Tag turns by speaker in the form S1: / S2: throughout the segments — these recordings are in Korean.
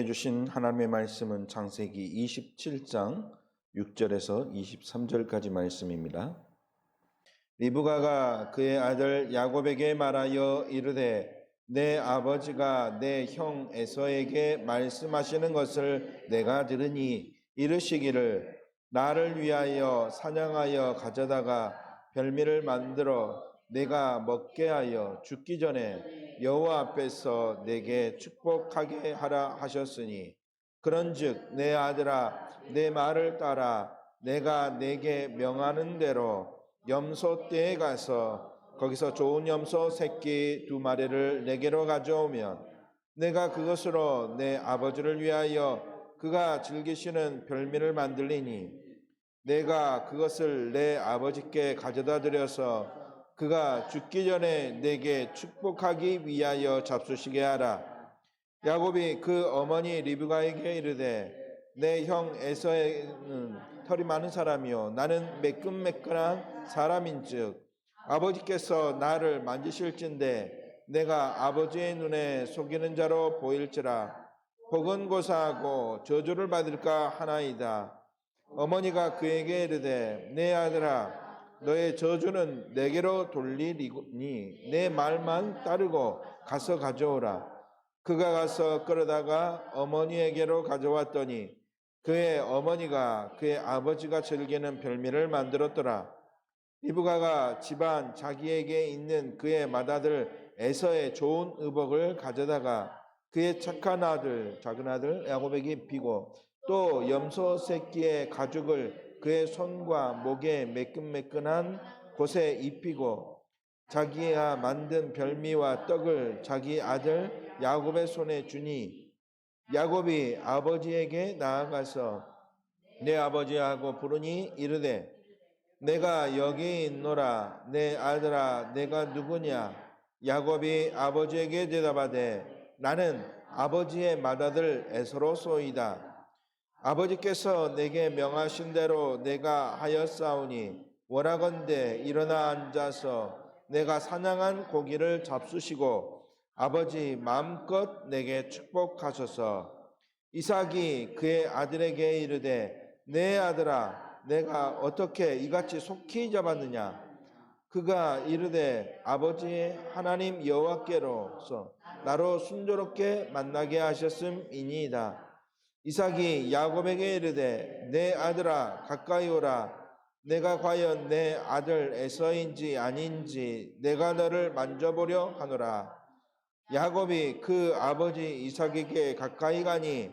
S1: 우리에게 주신 하나님의 말씀은 창세기 27장 6절에서 23절까지 말씀입니다. 리브가가 그의 아들 야곱에게 말하여 이르되 내 아버지가 내 형 에서에게 말씀하시는 것을 내가 들으니 이르시기를 나를 위하여 사냥하여 가져다가 별미를 만들어 내가 먹게 하여 죽기 전에 여호와 앞에서 내게 축복하게 하라 하셨으니 그런즉 내 아들아 내 말을 따라 내가 내게 명하는 대로 염소떼에 가서 거기서 좋은 염소 새끼 2마리를 내게로 가져오면 내가 그것으로 내 아버지를 위하여 그가 즐기시는 별미를 만들리니 내가 그것을 내 아버지께 가져다 드려서 그가 죽기 전에 내게 축복하기 위하여 잡수시게 하라. 야곱이 그 어머니 리브가에게 이르되 내 형 에서는 털이 많은 사람이요 나는 매끈매끈한 사람인즉 아버지께서 나를 만지실진대 내가 아버지의 눈에 속이는 자로 보일지라 복은 고사하고 저주를 받을까 하나이다. 어머니가 그에게 이르되 내 아들아 너의 저주는 내게로 돌리리니 내 말만 따르고 가서 가져오라. 그가 가서 끌어다가 어머니에게로 가져왔더니 그의 어머니가 그의 아버지가 즐기는 별미를 만들었더라. 리브가가 집안 자기에게 있는 그의 맏아들 에서의 좋은 의복을 가져다가 그의 착한 아들 작은 아들 야곱에게 입히고 또 염소 새끼의 가죽을 그의 손과 목에 매끈매끈한 곳에 입히고 자기가 만든 별미와 떡을 자기 아들 야곱의 손에 주니 야곱이 아버지에게 나아가서 내 아버지하고 부르니 이르되 내가 여기 있노라. 내 아들아 내가 누구냐? 야곱이 아버지에게 대답하되 나는 아버지의 맏아들 에서로소이다. 아버지께서 내게 명하신 대로 내가 하였사오니 원하건대 일어나 앉아서 내가 사냥한 고기를 잡수시고 아버지 마음껏 내게 축복하소서. 이삭이 그의 아들에게 이르되 내 아들아 내가 어떻게 이같이 속히 잡았느냐? 그가 이르되 아버지 하나님 여호와께로서 나로 순조롭게 만나게 하셨음이니이다. 이삭이 야곱에게 이르되 내 아들아 가까이 오라. 내가 과연 내 아들 에서인지 아닌지 내가 너를 만져보려 하노라. 야곱이 그 아버지 이삭에게 가까이 가니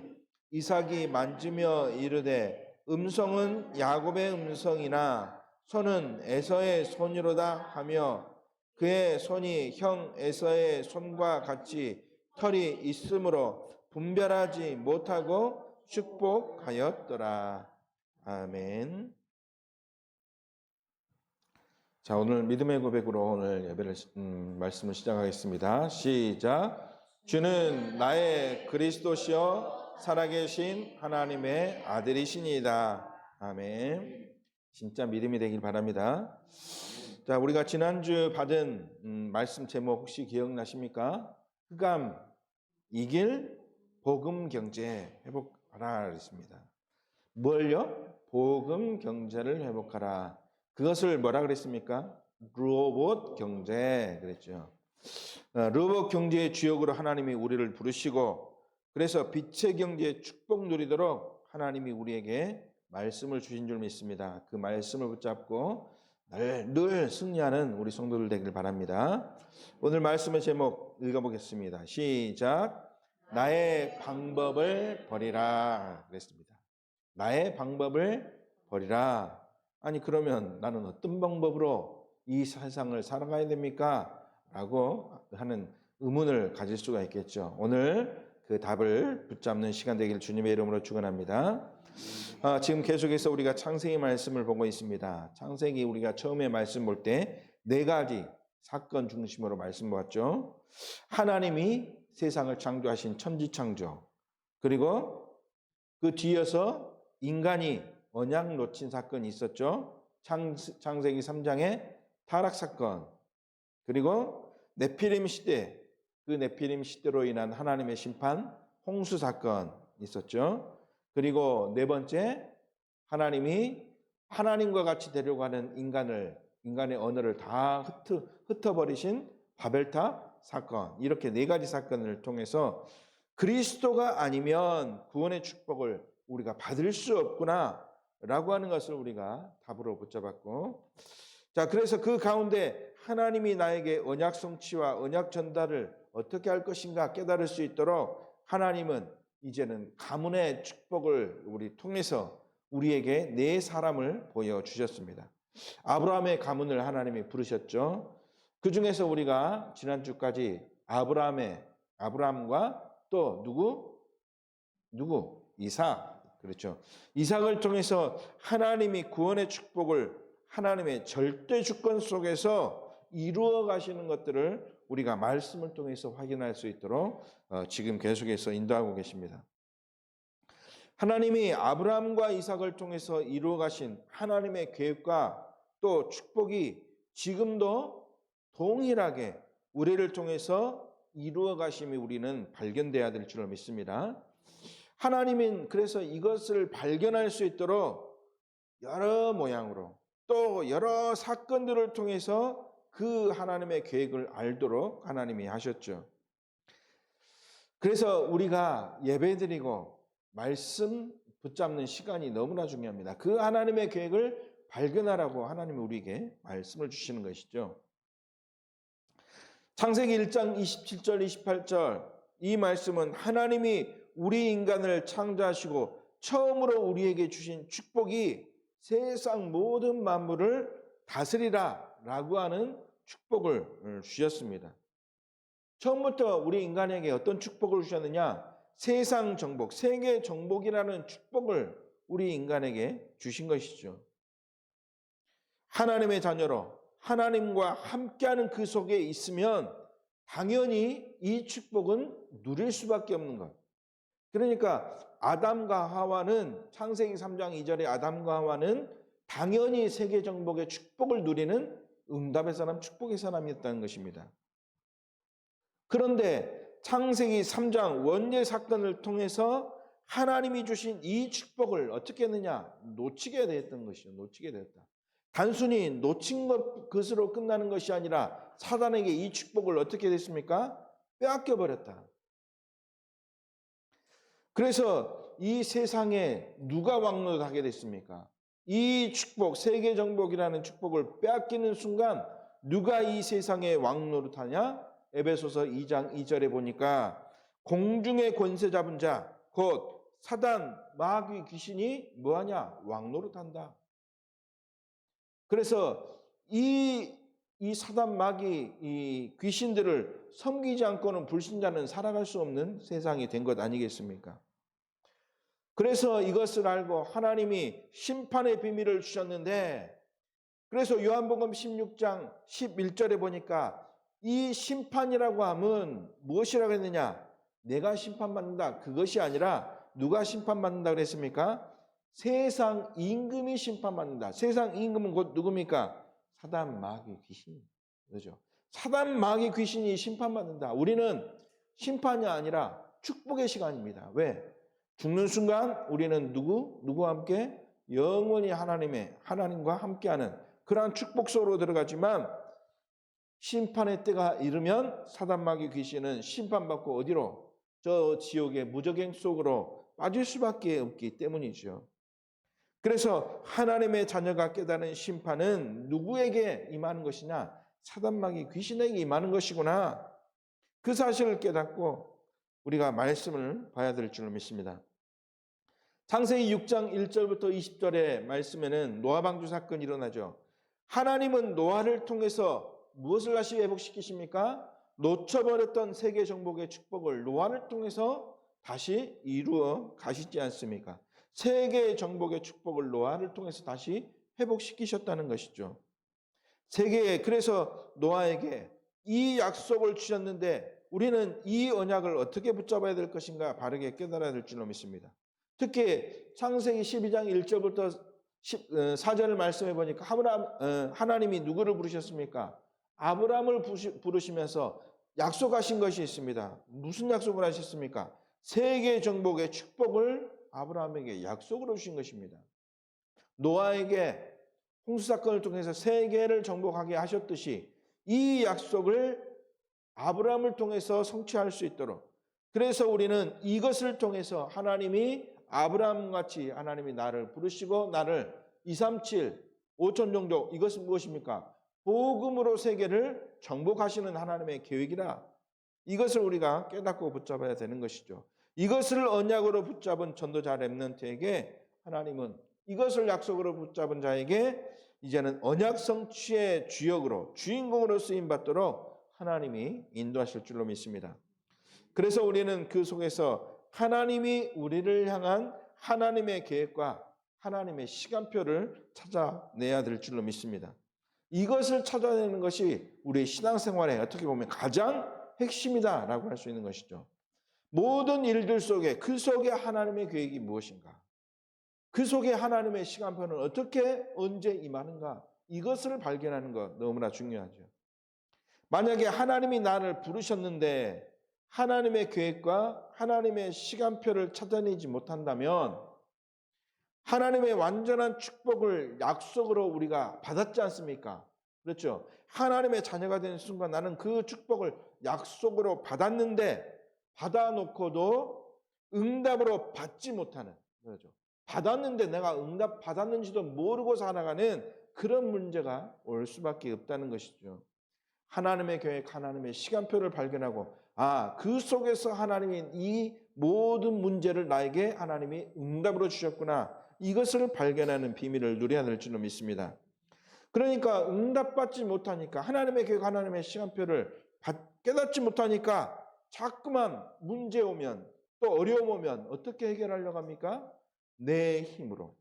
S1: 이삭이 만지며 이르되 음성은 야곱의 음성이나 손은 에서의 손이로다 하며 그의 손이 형 에서의 손과 같이 털이 있으므로 분별하지 못하고 축복하였더라. 아멘. 자, 오늘 믿음의 고백으로 오늘 예배를 말씀을 시작하겠습니다. 시작. 주는 나의 그리스도시요 살아계신 하나님의 아들이시니이다. 아멘. 진짜 믿음이 되길 바랍니다. 자, 우리가 지난주 받은 말씀 제목 혹시 기억나십니까? 흑암 이길 복음 경제 회복하라 그랬습니다. 뭘요? 복음 경제를 회복하라. 그것을 뭐라 그랬습니까? 로봇 경제 그랬죠. 로봇 경제의 주역으로 하나님이 우리를 부르시고 그래서 빛의 경제의 축복 누리도록 하나님이 우리에게 말씀을 주신 줄 믿습니다. 그 말씀을 붙잡고 늘 승리하는 우리 성도들 되길 바랍니다. 오늘 말씀의 제목 읽어보겠습니다. 시작. 나의 방법을 버리라 그랬습니다. 나의 방법을 버리라. 아니 그러면 나는 어떤 방법으로 이 세상을 살아가야 됩니까? 라고 하는 의문을 가질 수가 있겠죠. 오늘 그 답을 붙잡는 시간 되기를 주님의 이름으로 축원합니다. 지금 계속해서 우리가 창세기 말씀을 보고 있습니다. 창세기 우리가 처음에 말씀 볼 때 4가지 사건 중심으로 말씀 보았죠. 하나님이 세상을 창조하신 천지창조, 그리고 그 뒤에서 인간이 언약 놓친 사건이 있었죠. 창세기 3장의 타락 사건, 그리고 네피림 시대, 그 네피림 시대로 인한 하나님의 심판, 홍수 사건, 있었죠. 그리고 네 번째, 하나님이 하나님과 같이 되려고 하는 인간의 언어를 다 흩어버리신 바벨탑 사건, 이렇게 네 가지 사건을 통해서 그리스도가 아니면 구원의 축복을 우리가 받을 수 없구나 라고 하는 것을 우리가 답으로 붙잡았고, 자, 그래서 그 가운데 하나님이 나에게 언약 성취와 언약 전달을 어떻게 할 것인가 깨달을 수 있도록 하나님은 이제는 가문의 축복을 우리 통해서 우리에게 네 사람을 보여주셨습니다. 아브라함의 가문을 하나님이 부르셨죠. 그 중에서 우리가 지난주까지 아브라함과 또 누구? 이삭. 그렇죠. 이삭을 통해서 하나님이 구원의 축복을 하나님의 절대 주권 속에서 이루어 가시는 것들을 우리가 말씀을 통해서 확인할 수 있도록 지금 계속해서 인도하고 계십니다. 하나님이 아브라함과 이삭을 통해서 이루어 가신 하나님의 계획과 또 축복이 지금도 동일하게 우리를 통해서 이루어 가심이 우리는 발견돼야 될 줄로 믿습니다. 하나님은 그래서 이것을 발견할 수 있도록 여러 모양으로 또 여러 사건들을 통해서 그 하나님의 계획을 알도록 하나님이 하셨죠. 그래서 우리가 예배드리고 말씀 붙잡는 시간이 너무나 중요합니다. 그 하나님의 계획을 발견하라고 하나님이 우리에게 말씀을 주시는 것이죠. 창세기 1장 27절 28절 이 말씀은 하나님이 우리 인간을 창조하시고 처음으로 우리에게 주신 축복이 세상 모든 만물을 다스리라 라고 하는 축복을 주셨습니다. 처음부터 우리 인간에게 어떤 축복을 주셨느냐? 세상 정복, 세계 정복이라는 축복을 우리 인간에게 주신 것이죠. 하나님의 자녀로 하나님과 함께하는 그 속에 있으면 당연히 이 축복은 누릴 수밖에 없는 것. 그러니까 아담과 하와는 창세기 3장 2절에 아담과 하와는 당연히 세계 정복의 축복을 누리는 응답의 사람, 축복의 사람이었다는 것입니다. 그런데 창세기 3장 원죄 사건을 통해서 하나님이 주신 이 축복을 어떻게 했느냐? 놓치게 되었던 것이죠. 놓치게 되었다. 단순히 놓친 것으로 끝나는 것이 아니라 사단에게 이 축복을 어떻게 됐습니까? 빼앗겨 버렸다. 그래서 이 세상에 누가 왕노릇하게 됐습니까? 이 축복, 세계 정복이라는 축복을 빼앗기는 순간 누가 이 세상에 왕노릇하냐? 에베소서 2장 2절에 보니까 공중의 권세 잡은 자, 곧 사단, 마귀, 귀신이 뭐하냐? 왕노릇한다. 그래서 이 사단, 마귀, 이 귀신들을 섬기지 않고는 불신자는 살아갈 수 없는 세상이 된 것 아니겠습니까? 그래서 이것을 알고 하나님이 심판의 비밀을 주셨는데, 그래서 요한복음 16장 11절에 보니까 이 심판이라고 함은 무엇이라고 했느냐? 내가 심판받는다. 그것이 아니라 누가 심판받는다 그랬습니까? 세상 임금이 심판받는다. 세상 임금은 곧 누굽니까? 사단, 마귀, 귀신. 그렇죠? 사단, 마귀, 귀신이 심판받는다. 우리는 심판이 아니라 축복의 시간입니다. 왜? 죽는 순간 우리는 누구와 함께? 영원히 하나님과 함께하는 그러한 축복 속으로 들어가지만 심판의 때가 이르면 사단, 마귀, 귀신은 심판받고 어디로? 저 지옥의 무저갱 속으로 빠질 수밖에 없기 때문이죠. 그래서 하나님의 자녀가 깨달은 심판은 누구에게 임하는 것이냐? 사단, 마귀, 귀신에게 임하는 것이구나. 그 사실을 깨닫고 우리가 말씀을 봐야 될 줄 믿습니다. 창세기 6장 1절부터 20절의 말씀에는 노아 방주 사건이 일어나죠. 하나님은 노아를 통해서 무엇을 다시 회복시키십니까? 놓쳐버렸던 세계 정복의 축복을 노아를 통해서 다시 이루어 가시지 않습니까? 세계 정복의 축복을 노아를 통해서 다시 회복시키셨다는 것이죠. 그래서 노아에게 이 약속을 주셨는데 우리는 이 언약을 어떻게 붙잡아야 될 것인가 바르게 깨달아야 될 줄로 믿습니다. 특히 창세기 12장 1절부터 4절을 말씀해 보니까 하나님이 누구를 부르셨습니까? 아브라함을 부르시면서 약속하신 것이 있습니다. 무슨 약속을 하셨습니까? 세계 정복의 축복을 아브라함에게 약속으로 주신 것입니다. 노아에게 홍수 사건을 통해서 세계를 정복하게 하셨듯이 이 약속을 아브라함을 통해서 성취할 수 있도록, 그래서 우리는 이것을 통해서 하나님이 아브라함같이 하나님이 나를 부르시고 나를 237, 5천 종족, 이것은 무엇입니까? 복음으로 세계를 정복하시는 하나님의 계획이라, 이것을 우리가 깨닫고 붙잡아야 되는 것이죠. 이것을 언약으로 붙잡은 전도자 렘넌트에게 하나님은, 이것을 약속으로 붙잡은 자에게 이제는 언약 성취의 주역으로, 주인공으로 쓰임받도록 하나님이 인도하실 줄로 믿습니다. 그래서 우리는 그 속에서 하나님이 우리를 향한 하나님의 계획과 하나님의 시간표를 찾아내야 될 줄로 믿습니다. 이것을 찾아내는 것이 우리의 신앙생활에 어떻게 보면 가장 핵심이다라고 할 수 있는 것이죠. 모든 일들 속에, 그 속에 하나님의 계획이 무엇인가? 그 속에 하나님의 시간표는 어떻게 언제 임하는가? 이것을 발견하는 것 너무나 중요하죠. 만약에 하나님이 나를 부르셨는데 하나님의 계획과 하나님의 시간표를 찾아내지 못한다면 하나님의 완전한 축복을 약속으로 우리가 받았지 않습니까? 그렇죠? 하나님의 자녀가 되는 순간 나는 그 축복을 약속으로 받았는데 받아놓고도 응답으로 받지 못하는, 그렇죠? 받았는데 내가 응답 받았는지도 모르고 살아가는 그런 문제가 올 수밖에 없다는 것이죠. 하나님의 계획, 하나님의 시간표를 발견하고, 그 속에서 하나님이 이 모든 문제를 나에게 하나님이 응답으로 주셨구나, 이것을 발견하는 비밀을 누려야 될 줄로 믿습니다. 그러니까 응답받지 못하니까, 하나님의 계획, 하나님의 시간표를 깨닫지 못하니까 자꾸만 문제 오면, 또 어려움 오면 어떻게 해결하려고 합니까? 내 힘으로,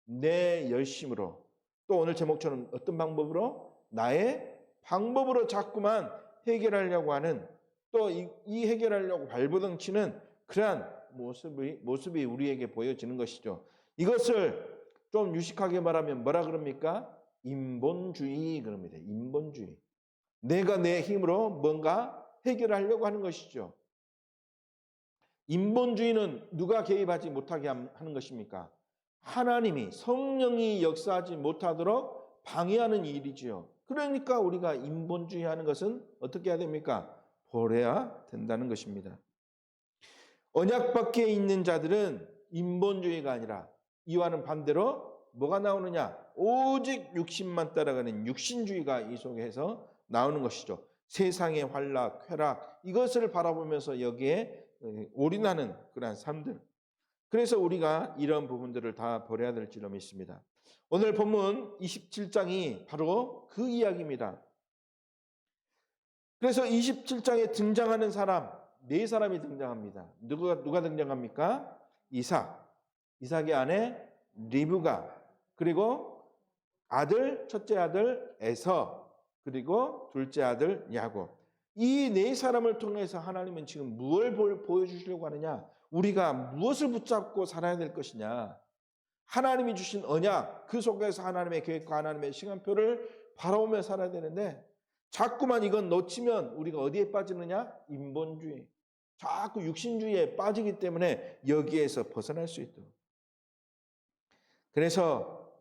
S1: 내 열심으로, 또 오늘 제목처럼 어떤 방법으로? 나의 방법으로 자꾸만 해결하려고 하는, 또 이 해결하려고 발버둥치는 그러한 모습이 우리에게 보여지는 것이죠. 이것을 좀 유식하게 말하면 뭐라 그럽니까? 인본주의 그럽니다. 인본주의. 내가 내 힘으로 뭔가 해결하려고 하는 것이죠. 인본주의는 누가 개입하지 못하게 하는 것입니까? 하나님이, 성령이 역사하지 못하도록 방해하는 일이지요. 그러니까 우리가 인본주의 하는 것은 어떻게 해야 됩니까? 버려야 된다는 것입니다. 언약 밖에 있는 자들은 인본주의가 아니라 이와는 반대로 뭐가 나오느냐? 오직 육신만 따라가는 육신주의가 이 속에서 나오는 것이죠. 세상의 환락, 쾌락, 이것을 바라보면서 여기에 올인하는 그러한 삶들. 그래서 우리가 이런 부분들을 다 버려야 될 줄로 믿습니다. 오늘 본문 27장이 바로 그 이야기입니다. 그래서 27장에 등장하는 사람, 네 사람이 등장합니다. 누가 등장합니까? 이삭의 아내 리브가, 그리고 첫째 아들 에서, 그리고 둘째 아들 야곱. 이 네 사람을 통해서 하나님은 지금 무엇을 보여주시려고 하느냐? 우리가 무엇을 붙잡고 살아야 될 것이냐? 하나님이 주신 언약, 그 속에서 하나님의 계획과 하나님의 시간표를 바라보며 살아야 되는데 자꾸만 이건 놓치면 우리가 어디에 빠지느냐? 인본주의. 자꾸 육신주의에 빠지기 때문에 여기에서 벗어날 수 있도록. 그래서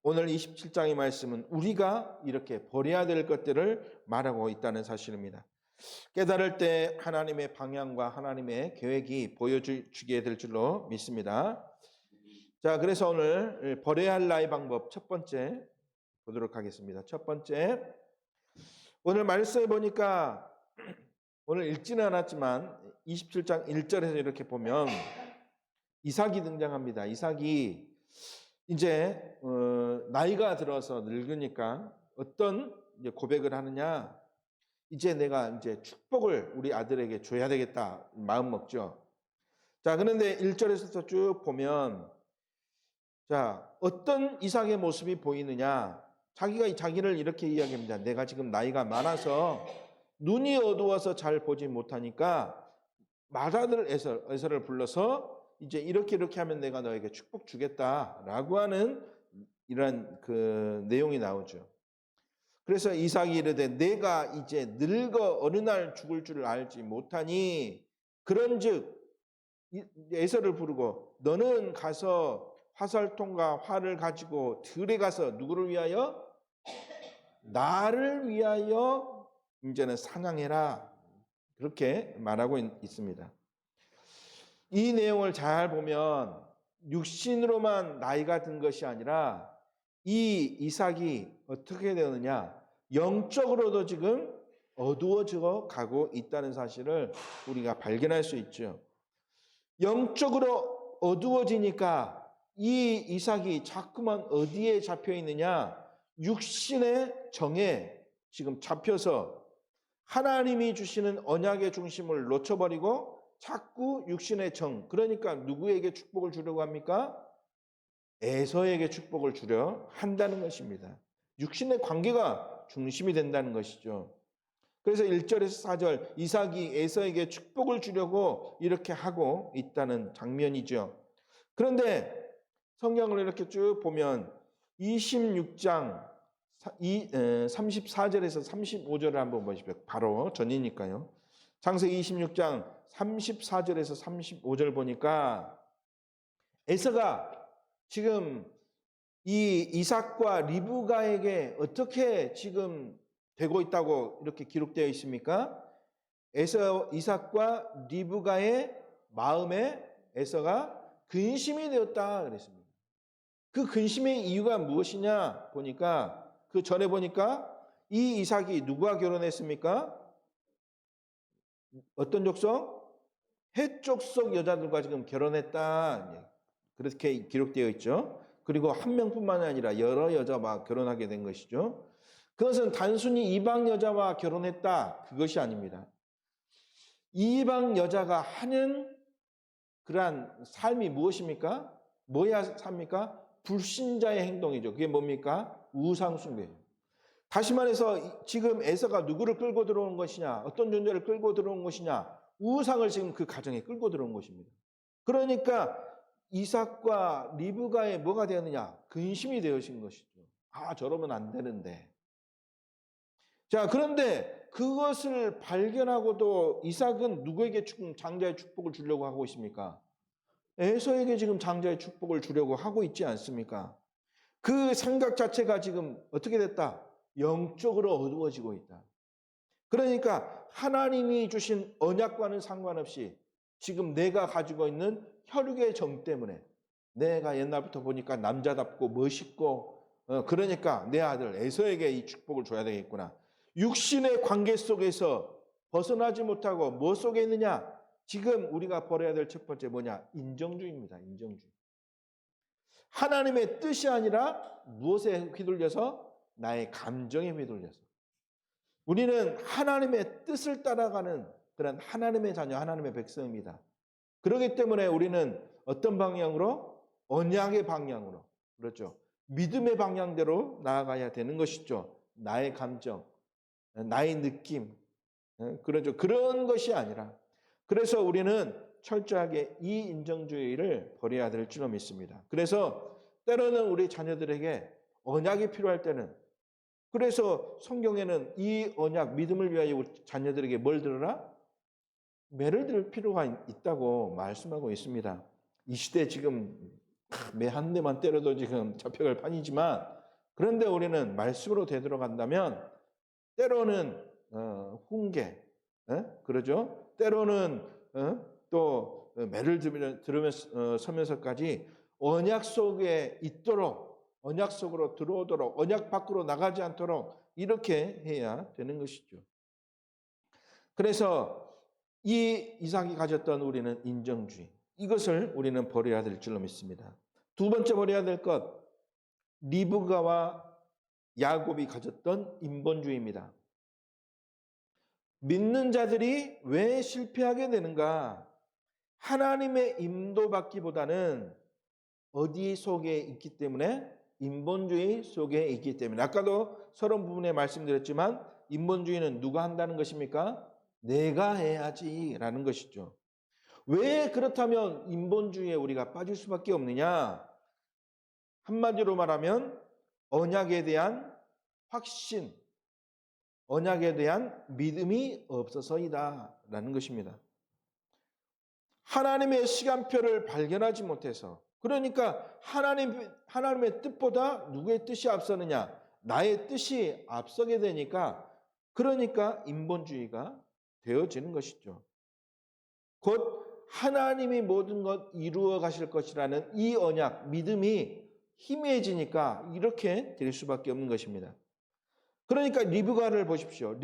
S1: 오늘 27장의 말씀은 우리가 이렇게 버려야 될 것들을 말하고 있다는 사실입니다. 깨달을 때 하나님의 방향과 하나님의 계획이 보여주게 될 줄로 믿습니다. 자, 그래서 오늘 버려야 할 나의 방법 첫 번째 보도록 하겠습니다. 첫 번째, 오늘 말씀해 보니까 오늘 읽지는 않았지만 27장 1절에서 이렇게 보면 이삭이 등장합니다. 이삭이 이제 나이가 들어서 늙으니까 어떤 이제 고백을 하느냐? 이제 내가 이제 축복을 우리 아들에게 줘야 되겠다 마음 먹죠. 자, 그런데 1절에서 쭉 보면 자, 어떤 이삭의 모습이 보이느냐? 자기가 자기를 이렇게 이야기합니다. 내가 지금 나이가 많아서 눈이 어두워서 잘 보지 못하니까 맏아들 에서를 불러서 이제 이렇게 하면 내가 너에게 축복 주겠다라고 하는 이런 그 내용이 나오죠. 그래서 이삭이 이르되 내가 이제 늙어 어느 날 죽을 줄을 알지 못하니 그런즉 에서를 부르고 너는 가서 화살통과 활을 가지고 들에 가서 누구를 위하여? 나를 위하여 이제는 사냥해라. 그렇게 말하고 있습니다. 이 내용을 잘 보면 육신으로만 나이가 든 것이 아니라 이 이삭이 어떻게 되느냐? 영적으로도 지금 어두워져 가고 있다는 사실을 우리가 발견할 수 있죠. 영적으로 어두워지니까 이 이삭이 자꾸만 어디에 잡혀 있느냐? 육신의 정에 지금 잡혀서 하나님이 주시는 언약의 중심을 놓쳐버리고 자꾸 육신의 정, 그러니까 누구에게 축복을 주려고 합니까? 에서에게 축복을 주려 한다는 것입니다. 육신의 관계가 중심이 된다는 것이죠. 그래서 1절에서 4절 이삭이 에서에게 축복을 주려고 이렇게 하고 있다는 장면이죠. 그런데 성경을 이렇게 쭉 보면 26장 34절에서 35절을 한번 보십시오. 바로 전이니까요. 창세기 26장 34절에서 35절 보니까 에서가 지금 이 이삭과 리브가에게 어떻게 지금 되고 있다고 이렇게 기록되어 있습니까? 이삭과 리브가의 마음에 에서가 근심이 되었다 그랬습니다. 그 근심의 이유가 무엇이냐 보니까 그 전에 보니까 이 이삭이 누구와 결혼했습니까? 어떤 족속? 헷 족속 여자들과 지금 결혼했다. 그렇게 기록되어 있죠. 그리고 한 명뿐만 아니라 여러 여자와 결혼하게 된 것이죠. 그것은 단순히 이방 여자와 결혼했다. 그것이 아닙니다. 이방 여자가 하는 그러한 삶이 무엇입니까? 뭐야 삽니까? 불신자의 행동이죠. 그게 뭡니까? 우상숭배예요. 다시 말해서 지금 에서가 누구를 끌고 들어온 것이냐? 어떤 존재를 끌고 들어온 것이냐? 우상을 지금 그 가정에 끌고 들어온 것입니다. 그러니까 이삭과 리브가의 뭐가 되었느냐? 근심이 되어진 것이죠. 아, 저러면 안 되는데. 자, 그런데 그것을 발견하고도 이삭은 누구에게 장자의 축복을 주려고 하고 있습니까? 에서에게 지금 장자의 축복을 주려고 하고 있지 않습니까? 그 생각 자체가 지금 어떻게 됐다? 영적으로 어두워지고 있다. 그러니까 하나님이 주신 언약과는 상관없이 지금 내가 가지고 있는 혈육의 정 때문에 내가 옛날부터 보니까 남자답고 멋있고 그러니까 내 아들 에서에게 이 축복을 줘야 되겠구나. 육신의 관계 속에서 벗어나지 못하고 뭐 속에 있느냐? 지금 우리가 버려야 될 첫 번째 뭐냐? 인정주의입니다. 인정주의. 하나님의 뜻이 아니라 무엇에 휘둘려서? 나의 감정에 휘둘려서. 우리는 하나님의 뜻을 따라가는 그런 하나님의 자녀, 하나님의 백성입니다. 그렇기 때문에 우리는 어떤 방향으로? 언약의 방향으로. 그렇죠. 믿음의 방향대로 나아가야 되는 것이죠. 나의 감정, 나의 느낌. 그렇죠. 그런 것이 아니라. 그래서 우리는 철저하게 이 인정주의를 버려야 될 줄로 믿습니다. 그래서 때로는 우리 자녀들에게 언약이 필요할 때는 그래서 성경에는 이 언약, 믿음을 위하여 우리 자녀들에게 뭘 들어라? 매를 들 필요가 있다고 말씀하고 있습니다. 이 시대 지금 매 한 대만 때려도 지금 잡혀갈 판이지만 그런데 우리는 말씀으로 되돌아간다면 때로는 훈계, 그러죠? 때로는 또 매를 들으면서 서면서까지 언약 속에 있도록 언약 속으로 들어오도록 언약 밖으로 나가지 않도록 이렇게 해야 되는 것이죠. 그래서 이 이삭이 가졌던 우리는 인정주의 이것을 우리는 버려야 될 줄로 믿습니다. 두 번째 버려야 될 것 리브가와 야곱이 가졌던 인본주의입니다. 믿는 자들이 왜 실패하게 되는가? 하나님의 인도받기보다는 어디 속에 있기 때문에? 인본주의 속에 있기 때문에. 아까도 서론 부분에 말씀드렸지만 인본주의는 누가 한다는 것입니까? 내가 해야지라는 것이죠. 왜 그렇다면 인본주의에 우리가 빠질 수밖에 없느냐? 한마디로 말하면 언약에 대한 확신, 언약에 대한 믿음이 없어서이다라는 것입니다. 하나님의 시간표를 발견하지 못해서, 그러니까 하나님의 뜻보다 누구의 뜻이 앞서느냐? 나의 뜻이 앞서게 되니까, 그러니까 인본주의가 되어지는 것이죠. 곧 하나님이 모든 것 이루어 가실 것이라는 이 언약, 믿음이 희미해지니까 이렇게 될 수밖에 없는 것입니다. 그러니까 리브가를 보십시오.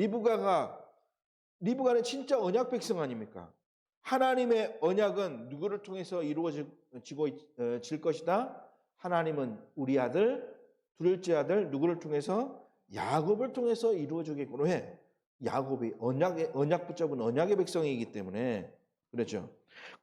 S1: 리브가는 진짜 언약 백성 아닙니까? 하나님의 언약은 누구를 통해서 이루어질 것이다? 하나님은 우리 아들, 둘째 아들 누구를 통해서? 야곱을 통해서 이루어지겠구나. 왜? 야곱이 언약 붙잡은 언약의 백성이기 때문에 그렇죠.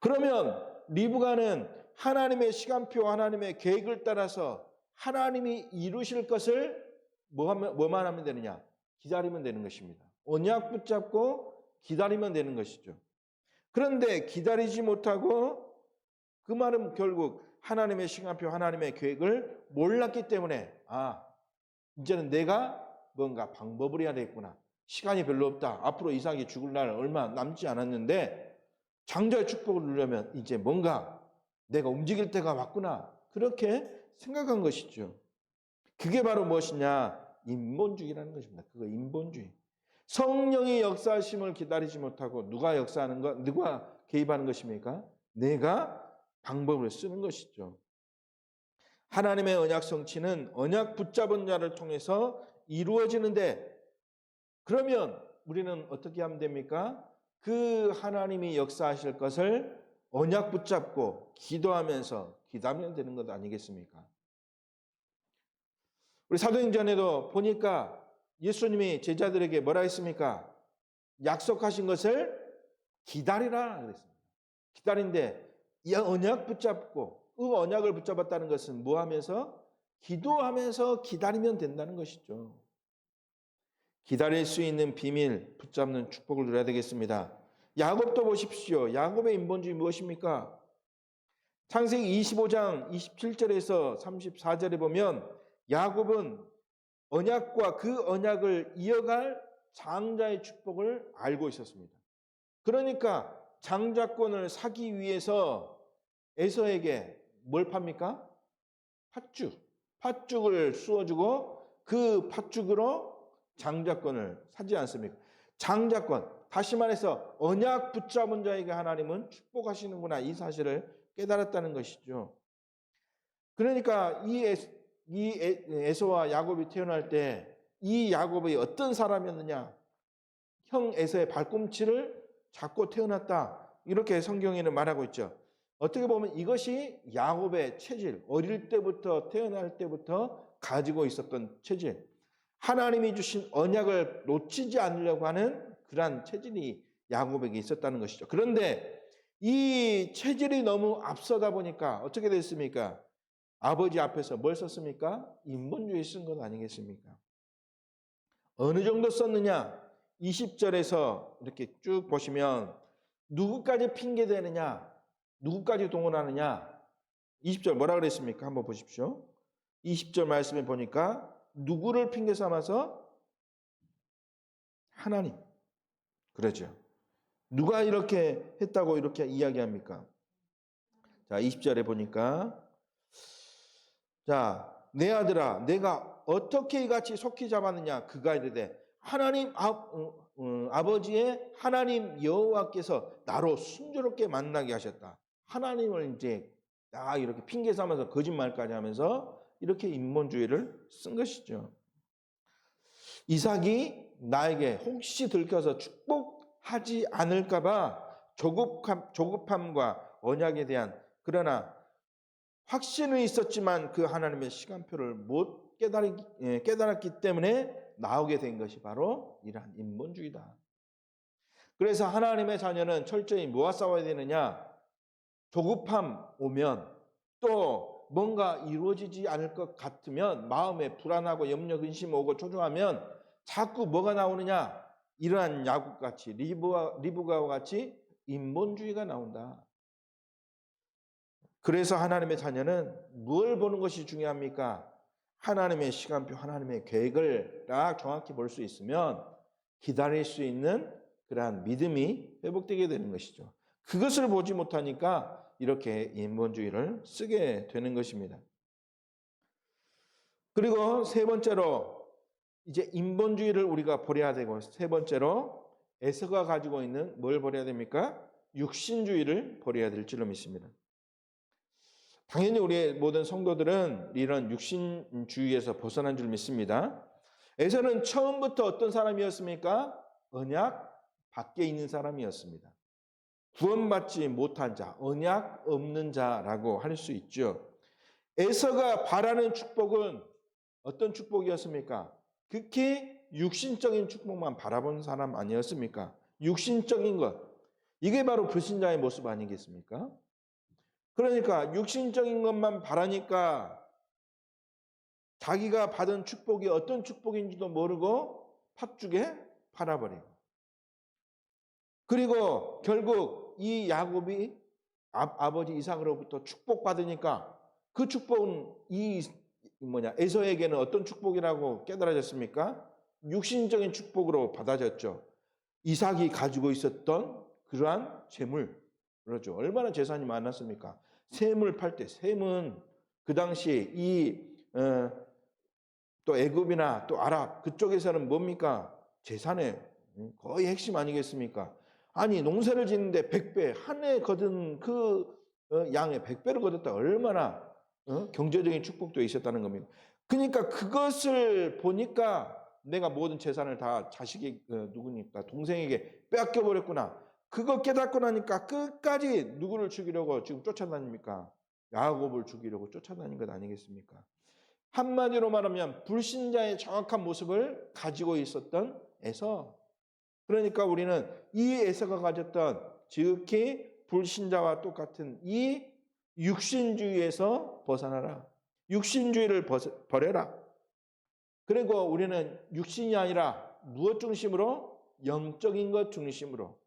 S1: 그러면 리브가는 하나님의 시간표, 하나님의 계획을 따라서 하나님이 이루실 것을 뭐만 하면 되느냐? 기다리면 되는 것입니다. 언약 붙잡고 기다리면 되는 것이죠. 그런데 기다리지 못하고, 그 말은 결국 하나님의 시간표, 하나님의 계획을 몰랐기 때문에 이제는 내가 뭔가 방법을 해야 되겠구나. 시간이 별로 없다. 앞으로 이삭이 죽을 날 얼마 남지 않았는데 장자의 축복을 누리려면 이제 뭔가 내가 움직일 때가 왔구나. 그렇게 생각한 것이죠. 그게 바로 무엇이냐? 인본주의라는 것입니다. 그거 인본주의. 성령의 역사하심을 기다리지 못하고 누가 개입하는 것입니까? 내가 방법을 쓰는 것이죠. 하나님의 언약 성취는 언약 붙잡은 자를 통해서 이루어지는데, 그러면 우리는 어떻게 하면 됩니까? 그 하나님이 역사하실 것을 언약 붙잡고 기도하면서 기다리면 되는 것 아니겠습니까? 우리 사도행전에도 보니까 예수님이 제자들에게 뭐라 했습니까? 약속하신 것을 기다리라 그랬습니다. 기다린데 이 언약 붙잡고, 그 언약을 붙잡았다는 것은 뭐 하면서? 기도하면서 기다리면 된다는 것이죠. 기다릴 수 있는 비밀, 붙잡는 축복을 누려야 되겠습니다. 야곱도 보십시오. 야곱의 인본주의 무엇입니까? 창세기 25장 27절에서 34절에 보면 야곱은 언약과 그 언약을 이어갈 장자의 축복을 알고 있었습니다. 그러니까 장자권을 사기 위해서 에서에게 뭘 팝니까? 팥죽을 쑤어주고 그 팥죽으로 장자권을 사지 않습니까? 장자권, 다시 말해서 언약 붙잡은 자에게 하나님은 축복하시는구나, 이 사실을 깨달았다는 것이죠. 그러니까 이 에서와 야곱이 태어날 때 이 야곱이 어떤 사람이었느냐? 형 에서의 발꿈치를 잡고 태어났다, 이렇게 성경에는 말하고 있죠. 어떻게 보면 이것이 야곱의 체질, 어릴 때부터, 태어날 때부터 가지고 있었던 체질, 하나님이 주신 언약을 놓치지 않으려고 하는 그러한 체질이 야곱에게 있었다는 것이죠. 그런데 이 체질이 너무 앞서다 보니까 어떻게 됐습니까? 아버지 앞에서 뭘 썼습니까? 인본주의 쓴 것 아니겠습니까? 어느 정도 썼느냐? 20절에서 이렇게 쭉 보시면 누구까지 핑계대느냐? 누구까지 동원하느냐? 20절 뭐라 그랬습니까? 한번 보십시오. 20절 말씀에 보니까 누구를 핑계 삼아서? 하나님. 그러죠. 누가 이렇게 했다고 이렇게 이야기합니까? 자, 20절에 보니까, 자, 내 아들아, 내가 어떻게 이같이 속히 잡았느냐? 그가 이르되 하나님 아버지의 하나님 여호와께서 나로 순조롭게 만나게 하셨다. 하나님을 이제 이렇게 핑계 삼아서 거짓말까지 하면서 이렇게 인본주의를 쓴 것이죠. 이삭이 나에게 혹시 들켜서 축복하지 않을까봐 조급함과 언약에 대한, 그러나 확신은 있었지만 그 하나님의 시간표를 못 깨달았기 때문에 나오게 된 것이 바로 이러한 인본주의다. 그래서 하나님의 자녀는 철저히 뭐와 싸워야 되느냐? 조급함 오면, 또 뭔가 이루어지지 않을 것 같으면, 마음에 불안하고 염려, 근심 오고 초조하면 자꾸 뭐가 나오느냐? 이러한 야곱같이, 리브가와 같이 인본주의가 나온다. 그래서 하나님의 자녀는 뭘 보는 것이 중요합니까? 하나님의 시간표, 하나님의 계획을 딱 정확히 볼 수 있으면 기다릴 수 있는 그러한 믿음이 회복되게 되는 것이죠. 그것을 보지 못하니까 이렇게 인본주의를 쓰게 되는 것입니다. 그리고 세 번째로 이제 인본주의를 우리가 버려야 되고, 세 번째로 에서가 가지고 있는 뭘 버려야 됩니까? 육신주의를 버려야 될 줄로 믿습니다. 당연히 우리 모든 성도들은 이런 육신주의에서 벗어난 줄 믿습니다. 에서는 처음부터 어떤 사람이었습니까? 언약 밖에 있는 사람이었습니다. 구원받지 못한 자, 언약 없는 자라고 할 수 있죠. 에서가 바라는 축복은 어떤 축복이었습니까? 극히 육신적인 축복만 바라본 사람 아니었습니까? 육신적인 것. 이게 바로 불신자의 모습 아니겠습니까? 그러니까 육신적인 것만 바라니까 자기가 받은 축복이 어떤 축복인지도 모르고 팥죽에 팔아버리고, 그리고 결국 이 야곱이 아버지 이삭으로부터 축복받으니까 그 축복은 에서에게는 어떤 축복이라고 깨달아졌습니까? 육신적인 축복으로 받아졌죠. 이삭이 가지고 있었던 그러한 재물, 그렇죠. 얼마나 재산이 많았습니까? 셈을 팔 때, 셈은 그 당시 또 애굽이나 또 아랍 그쪽에서는 뭡니까? 재산의 거의 핵심 아니겠습니까? 아니, 농사를 짓는데 100배, 한 해 거둔 그 양의 100배를 거뒀다. 얼마나 경제적인 축복도 있었다는 겁니다. 그러니까 그것을 보니까 내가 모든 재산을 다 자식이 누구니까 동생에게 빼앗겨 버렸구나. 그거 깨닫고 나니까 끝까지 누구를 죽이려고 지금 쫓아다닙니까? 야곱을 죽이려고 쫓아다닌 것 아니겠습니까? 한마디로 말하면 불신자의 정확한 모습을 가지고 있었던 에서. 그러니까 우리는 이 에서가 가졌던 지극히 불신자와 똑같은 이 육신주의에서 벗어나라. 육신주의를 버려라. 그리고 우리는 육신이 아니라 무엇 중심으로? 영적인 것 중심으로.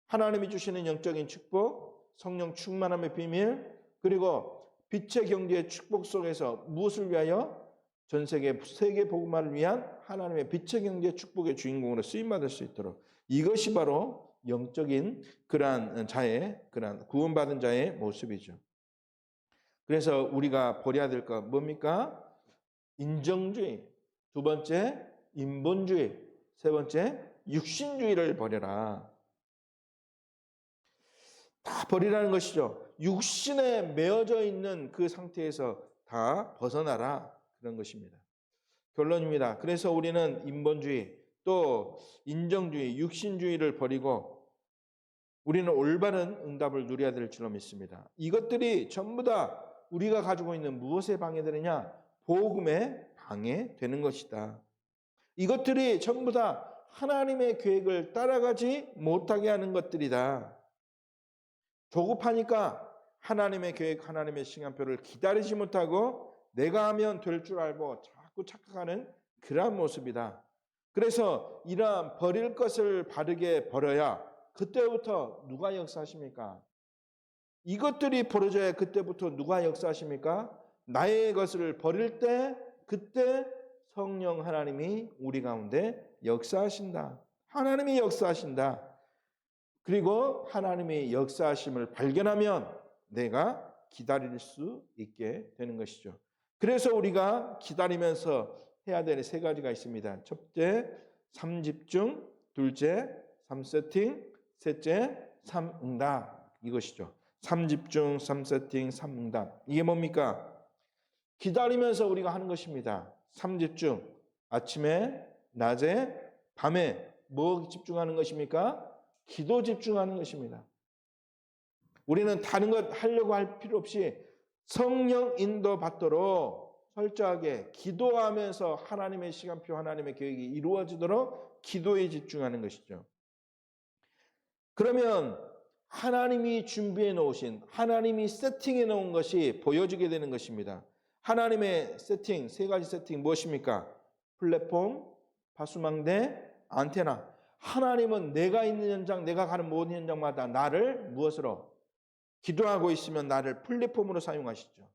S1: 하나님이 주시는 영적인 축복, 성령 충만함의 비밀, 그리고 빛의 경지의 축복 속에서 무엇을 위하여? 전 세계 복음화를 위한 하나님의 빛의 경지의 축복의 주인공으로 쓰임받을 수 있도록. 이것이 바로 영적인 그러한 자의, 그러한 구원받은 자의 모습이죠. 그래서 우리가 버려야 될 것 뭡니까? 인정주의, 두 번째 인본주의, 세 번째 육신주의를 버려라. 다 버리라는 것이죠. 육신에 매어져 있는 그 상태에서 다 벗어나라, 그런 것입니다. 결론입니다. 그래서 우리는 인본주의, 또 인정주의, 육신주의를 버리고 우리는 올바른 응답을 누려야 될 줄로 믿습니다. 이것들이 전부 다 우리가 가지고 있는 무엇에 방해되느냐? 복음에 방해되는 것이다. 이것들이 전부 다 하나님의 계획을 따라가지 못하게 하는 것들이다. 조급하니까 하나님의 계획, 하나님의 시간표를 기다리지 못하고 내가 하면 될 줄 알고 자꾸 착각하는 그러한 모습이다. 그래서 이러한 버릴 것을 바르게 버려야 그때부터 누가 역사하십니까? 이것들이 벌어져야 그때부터 누가 역사하십니까? 나의 것을 버릴 때 그때 성령 하나님이 우리 가운데 역사하신다. 하나님이 역사하신다. 그리고 하나님의 역사하심을 발견하면 내가 기다릴 수 있게 되는 것이죠. 그래서 우리가 기다리면서 해야 되는 세 가지가 있습니다. 첫째, 3집중, 둘째, 3세팅, 셋째, 3응답. 이것이죠. 3집중, 3세팅, 3응답. 이게 뭡니까? 기다리면서 우리가 하는 것입니다. 3집중, 아침에, 낮에, 밤에 뭐 집중하는 것입니까? 기도 집중하는 것입니다. 우리는 다른 것 하려고 할 필요 없이 성령 인도 받도록 철저하게 기도하면서 하나님의 시간표, 하나님의 계획이 이루어지도록 기도에 집중하는 것이죠. 그러면 하나님이 준비해 놓으신, 하나님이 세팅해 놓은 것이 보여지게 되는 것입니다. 하나님의 세팅, 세 가지 세팅 무엇입니까? 플랫폼, 파수망대, 안테나. 하나님은 내가 있는 현장, 내가 가는 모든 현장마다 나를 무엇으로? 기도하고 있으면 나를 플랫폼으로 사용하시죠.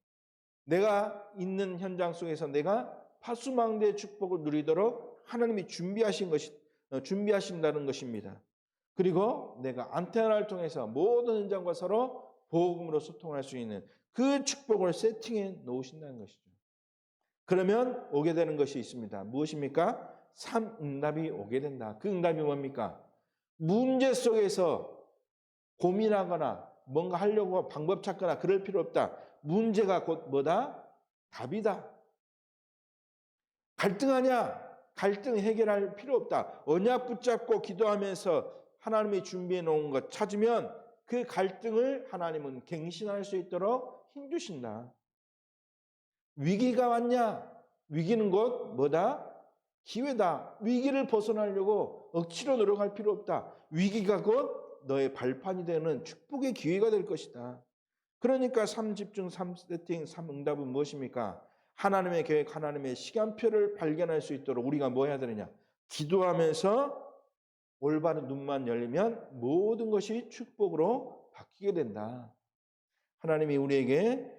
S1: 내가 있는 현장 속에서 내가 파수망대의 축복을 누리도록 하나님이 준비하신다는 것입니다. 그리고 내가 안테나를 통해서 모든 현장과 서로 복음으로 소통할 수 있는 그 축복을 세팅해 놓으신다는 것이죠. 그러면 오게 되는 것이 있습니다. 무엇입니까? 3응답이 오게 된다. 그 응답이 뭡니까? 문제 속에서 고민하거나 뭔가 하려고 방법 찾거나 그럴 필요 없다. 문제가 곧 뭐다? 답이다. 갈등하냐? 갈등 해결할 필요 없다. 언약 붙잡고 기도하면서 하나님이 준비해 놓은 것 찾으면 그 갈등을 하나님은 갱신할 수 있도록 힘주신다. 위기가 왔냐? 위기는 곧 뭐다? 기회다. 위기를 벗어나려고 억지로 노력할 필요 없다. 위기가 곧 너의 발판이 되는 축복의 기회가 될 것이다. 그러니까 3집중, 3세팅, 3응답은 무엇입니까? 하나님의 계획, 하나님의 시간표를 발견할 수 있도록 우리가 뭐 해야 되느냐? 기도하면서 올바른 눈만 열리면 모든 것이 축복으로 바뀌게 된다. 하나님이 우리에게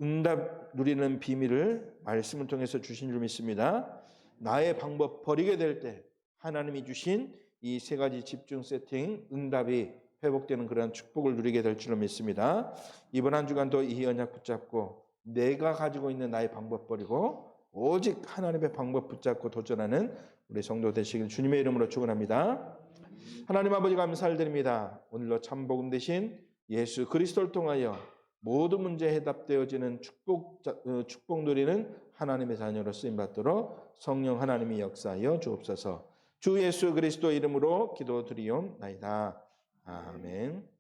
S1: 응답 누리는 비밀을 말씀을 통해서 주신 줄 믿습니다. 나의 방법 버리게 될 때 하나님이 주신 이 세 가지 집중 세팅, 응답이 회복되는 그런 축복을 누리게 될 줄로 믿습니다. 이번 한 주간도 이 언약 붙잡고 내가 가지고 있는 나의 방법 버리고 오직 하나님의 방법 붙잡고 도전하는 우리 성도 되시길 주님의 이름으로 축원합니다. 하나님 아버지 감사를 드립니다. 오늘로 참 복음 되신 예수 그리스도를 통하여 모든 문제에 해답되어지는 축복 누리는 하나님의 자녀로 쓰임받도록 성령 하나님이 역사하여 주옵소서. 주 예수 그리스도 이름으로 기도드리옵나이다. 아멘.